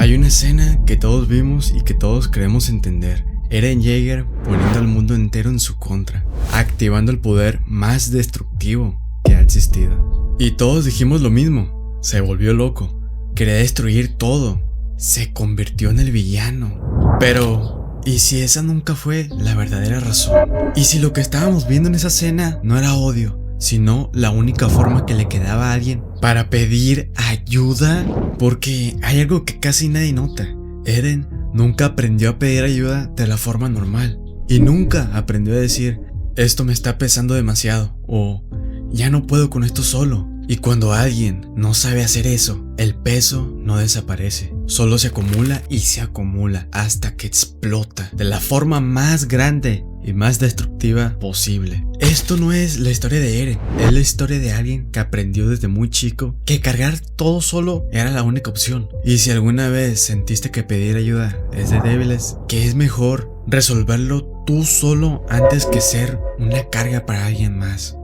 Hay una escena que todos vimos y que todos creemos entender. Eren Jaeger poniendo al mundo entero en su contra, activando el poder más destructivo que ha existido. Y todos dijimos lo mismo, se volvió loco, quería destruir todo, se convirtió en el villano. Pero, ¿y si esa nunca fue la verdadera razón? ¿Y si lo que estábamos viendo en esa escena no era odio, sino la única forma que le quedaba a alguien para pedir ayuda? Porque hay algo que casi nadie nota. Eren nunca aprendió a pedir ayuda de la forma normal. Y nunca aprendió a decir, esto me está pesando demasiado, o ya no puedo con esto solo. Y cuando alguien no sabe hacer eso, el peso no desaparece, solo se acumula y se acumula hasta que explota de la forma más grande y más destructiva posible. Esto no es la historia de Eren, es la historia de alguien que aprendió desde muy chico que cargar todo solo era la única opción. Y si alguna vez sentiste que pedir ayuda es de débiles, que es mejor resolverlo tú solo antes que ser una carga para alguien más.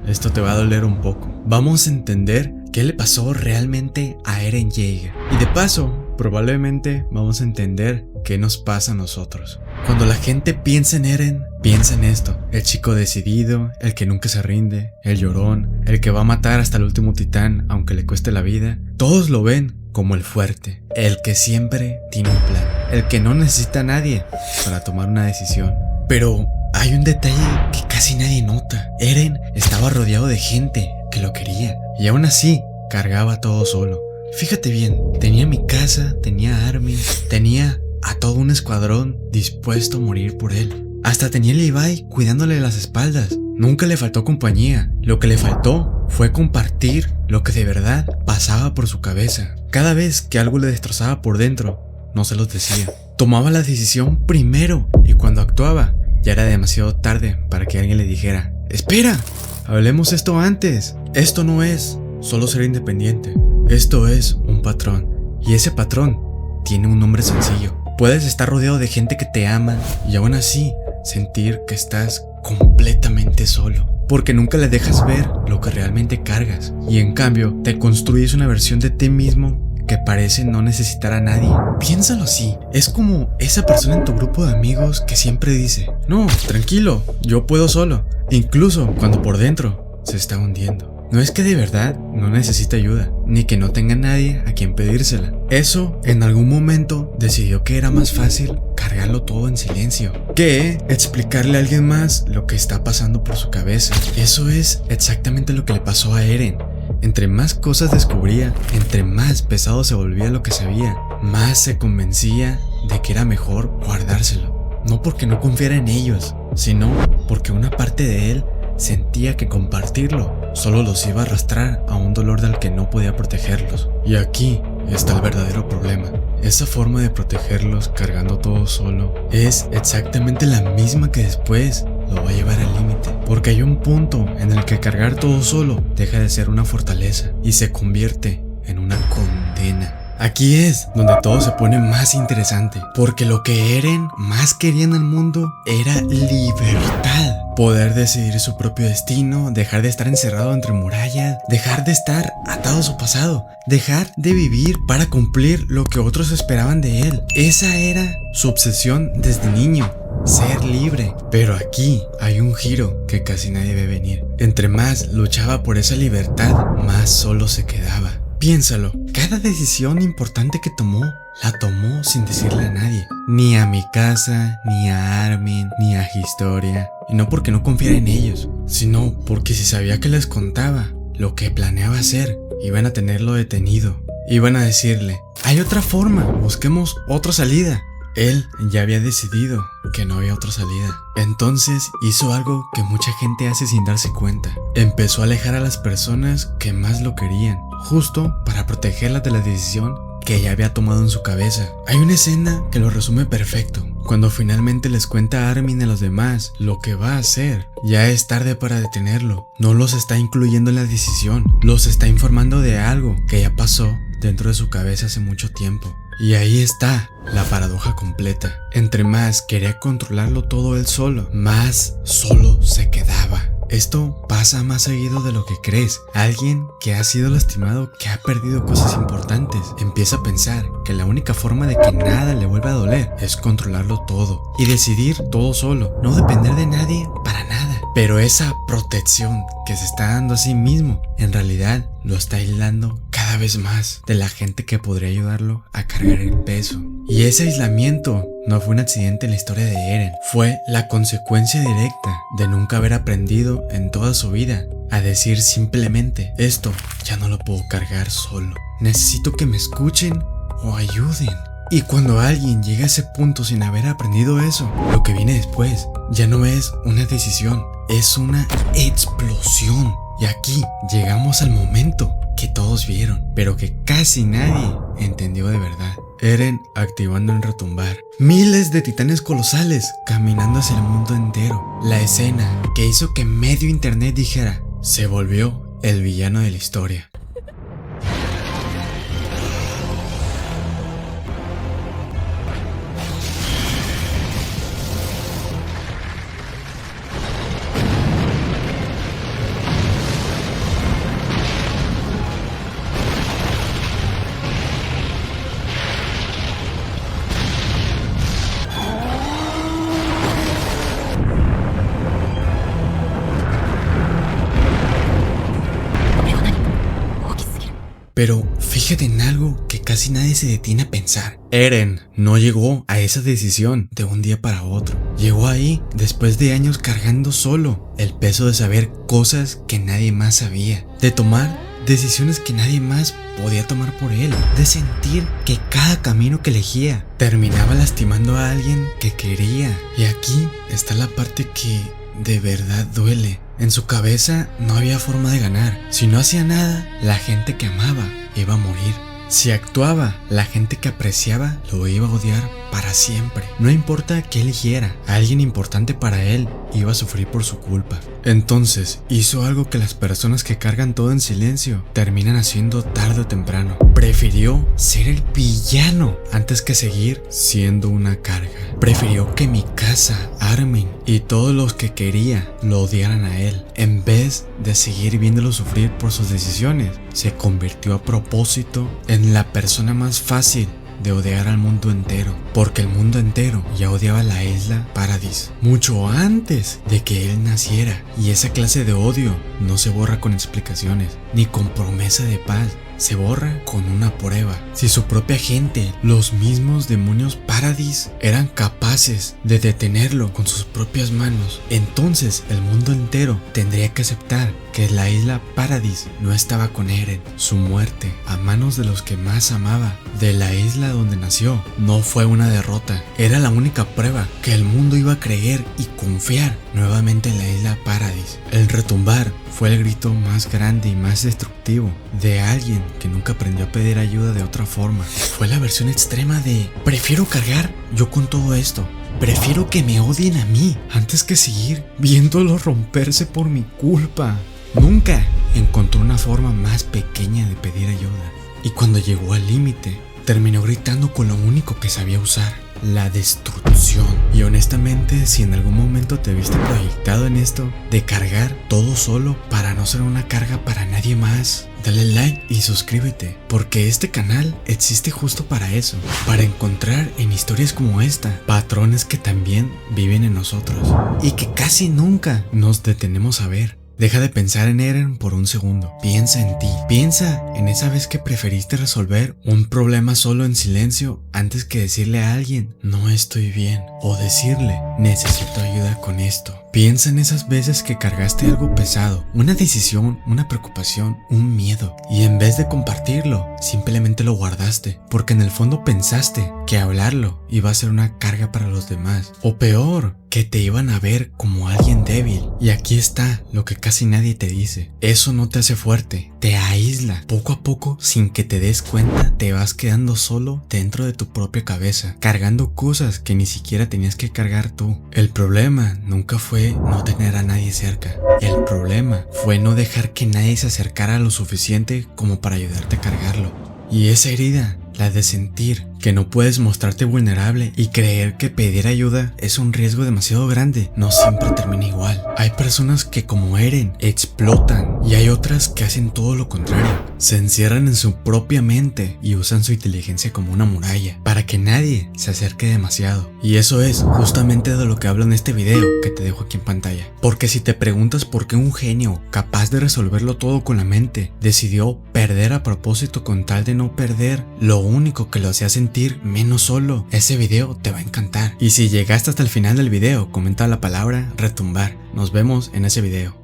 Esto te va a doler un poco. Vamos a entender qué le pasó realmente a Eren Jaeger. Y de paso, probablemente vamos a entender qué nos pasa a nosotros. Cuando la gente piensa en Eren, piensa en esto: el chico decidido, el que nunca se rinde, el llorón, el que va a matar hasta el último titán aunque le cueste la vida. Todos lo ven como el fuerte, el que siempre tiene un plan, el que no necesita a nadie para tomar una decisión. Pero hay un detalle que casi nadie nota. Eren estaba rodeado de gente que lo quería y aún así cargaba todo solo. Fíjate bien, tenía mi casa, tenía a Armin, tenía a todo un escuadrón dispuesto a morir por él. Hasta tenía a Levi cuidándole las espaldas. Nunca le faltó compañía. Lo que le faltó fue compartir lo que de verdad pasaba por su cabeza. Cada vez que algo le destrozaba por dentro, no se los decía. Tomaba la decisión primero y cuando actuaba, ya era demasiado tarde para que alguien le dijera: espera, hablemos esto antes. Esto no es solo ser independiente, esto es un patrón. Y ese patrón tiene un nombre sencillo. Puedes estar rodeado de gente que te ama y aún así sentir que estás completamente solo, porque nunca le dejas ver lo que realmente cargas. Y en cambio te construyes una versión de ti mismo que parece no necesitar a nadie. Piénsalo así, es como esa persona en tu grupo de amigos que siempre dice: no, tranquilo, yo puedo solo, incluso cuando por dentro se está hundiendo. No es que de verdad no necesite ayuda, ni que no tenga nadie a quien pedírsela. Eso en algún momento decidió que era más fácil cargarlo todo en silencio que explicarle a alguien más lo que está pasando por su cabeza. Eso es exactamente lo que le pasó a Eren. Entre más cosas descubría, entre más pesado se volvía lo que sabía, más se convencía de que era mejor guardárselo. No porque no confiara en ellos, sino porque una parte de él sentía que compartirlo solo los iba a arrastrar a un dolor del que no podía protegerlos. Y aquí está el verdadero problema. Esa forma de protegerlos cargando todo solo es exactamente la misma que después lo va a llevar al límite, porque hay un punto en el que cargar todo solo deja de ser una fortaleza y se convierte en una condena. Aquí es donde todo se pone más interesante, porque lo que Eren más quería en el mundo era libertad. Poder decidir su propio destino, dejar de estar encerrado entre murallas, dejar de estar atado a su pasado, dejar de vivir para cumplir lo que otros esperaban de él. Esa era su obsesión desde niño, ser libre. Pero aquí hay un giro que casi nadie ve venir. Entre más luchaba por esa libertad, más solo se quedaba. Piénsalo, cada decisión importante que tomó, la tomó sin decirle a nadie. Ni a Mikasa, ni a Armin, ni a Historia. Y no porque no confiara en ellos, sino porque si sabía que les contaba lo que planeaba hacer, iban a tenerlo detenido. Iban a decirle: hay otra forma, busquemos otra salida. Él ya había decidido que no había otra salida. Entonces hizo algo que mucha gente hace sin darse cuenta. Empezó a alejar a las personas que más lo querían, justo para protegerlas de la decisión que ya había tomado en su cabeza. Hay una escena que lo resume perfecto. Cuando finalmente les cuenta a Armin y a los demás lo que va a hacer, ya es tarde para detenerlo. No los está incluyendo en la decisión, los está informando de algo que ya pasó dentro de su cabeza hace mucho tiempo. Y ahí está la paradoja completa. Entre más quería controlarlo todo él solo, más solo se quedaba. esto pasa más seguido de lo que crees. Alguien que ha sido lastimado, que ha perdido cosas importantes, empieza a pensar que la única forma de que nada le vuelva a doler es controlarlo todo y decidir todo solo, no depender de nadie para nada. Pero esa protección que se está dando a sí mismo, en realidad lo está aislando cada vez más de la gente que podría ayudarlo a cargar el peso. Y ese aislamiento no fue un accidente en la historia de Eren, fue la consecuencia directa de nunca haber aprendido en toda su vida a decir simplemente: esto ya no lo puedo cargar solo, necesito que me escuchen o ayuden. Y cuando alguien llega a ese punto sin haber aprendido eso, lo que viene después ya no es una decisión, es una explosión. Y aquí llegamos al momento que todos vieron, pero que casi nadie entendió de verdad. Eren activando el retumbar. Miles de titanes colosales caminando hacia el mundo entero. La escena que hizo que medio internet dijera: se volvió el villano de la historia. Pero fíjate en algo que casi nadie se detiene a pensar. Eren no llegó a esa decisión de un día para otro. Llegó ahí después de años cargando solo el peso de saber cosas que nadie más sabía, de tomar decisiones que nadie más podía tomar por él, de sentir que cada camino que elegía terminaba lastimando a alguien que quería. Y aquí está la parte que de verdad duele. En su cabeza no había forma de ganar. Si no hacía nada, la gente que amaba iba a morir. Si actuaba, la gente que apreciaba lo iba a odiar para siempre. No importa qué eligiera, alguien importante para él iba a sufrir por su culpa. Entonces hizo algo que las personas que cargan todo en silencio terminan haciendo tarde o temprano. Prefirió ser el villano antes que seguir siendo una carga. Prefirió que Mikasa, Armin y todos los que quería lo odiaran a él. En vez de seguir viéndolo sufrir por sus decisiones, se convirtió a propósito en la persona más fácil de odiar al mundo entero, porque el mundo entero ya odiaba la isla Paradis mucho antes de que él naciera. Y esa clase de odio no se borra con explicaciones ni con promesa de paz, se borra con una prueba. Si su propia gente, los mismos demonios Paradis, eran capaces de detenerlo con sus propias manos, entonces el mundo entero tendría que aceptar que la isla Paradis no estaba con Eren. Su muerte a manos de los que más amaba, de la isla donde nació, no fue una derrota. Era la única prueba que el mundo iba a creer y confiar nuevamente en la isla Paradis. El retumbar fue el grito más grande y más destructivo de alguien que nunca aprendió a pedir ayuda de otra forma. Fue la versión extrema de: prefiero cargar yo con todo esto. Prefiero que me odien a mí antes que seguir viéndolo romperse por mi culpa. Nunca encontró una forma más pequeña de pedir ayuda. Y cuando llegó al límite, terminó gritando con lo único que sabía usar: la destrucción. Y honestamente, si en algún momento te viste proyectado en esto de cargar todo solo para no ser una carga para nadie más, dale like y suscríbete, porque este canal existe justo para eso, para encontrar en historias como esta patrones que también viven en nosotros y que casi nunca nos detenemos a ver. Deja de pensar en Eren por un segundo. Piensa en ti. Piensa en esa vez que preferiste resolver un problema solo en silencio antes que decirle a alguien: no estoy bien, o decirle: necesito ayuda con esto. Piensa en esas veces que cargaste algo pesado, una decisión, una preocupación, un miedo, y en vez de compartirlo, simplemente lo guardaste, porque en el fondo pensaste que hablarlo iba a ser una carga para los demás, o peor, que te iban a ver como alguien débil. Y aquí está lo que casi nadie te dice: eso no te hace fuerte, te aísla. Poco a poco, sin que te des cuenta, te vas quedando solo dentro de tu propia cabeza, cargando cosas que ni siquiera tenías que cargar tú. El problema nunca fue no tener a nadie cerca. El problema fue no dejar que nadie se acercara lo suficiente como para ayudarte a cargarlo. Y esa herida, la de sentir que no puedes mostrarte vulnerable y creer que pedir ayuda es un riesgo demasiado grande no siempre termina igual. Hay personas que, como Eren, explotan, y hay otras que hacen todo lo contrario. Se encierran en su propia mente y usan su inteligencia como una muralla para que nadie se acerque demasiado. Y eso es justamente de lo que hablo en este video que te dejo aquí en pantalla. Porque si te preguntas por qué un genio capaz de resolverlo todo con la mente decidió perder a propósito con tal de no perder lo único que lo hacía sentir menos solo, ese video te va a encantar. Y si llegaste hasta el final del video, comenta la palabra retumbar. Nos vemos en ese video.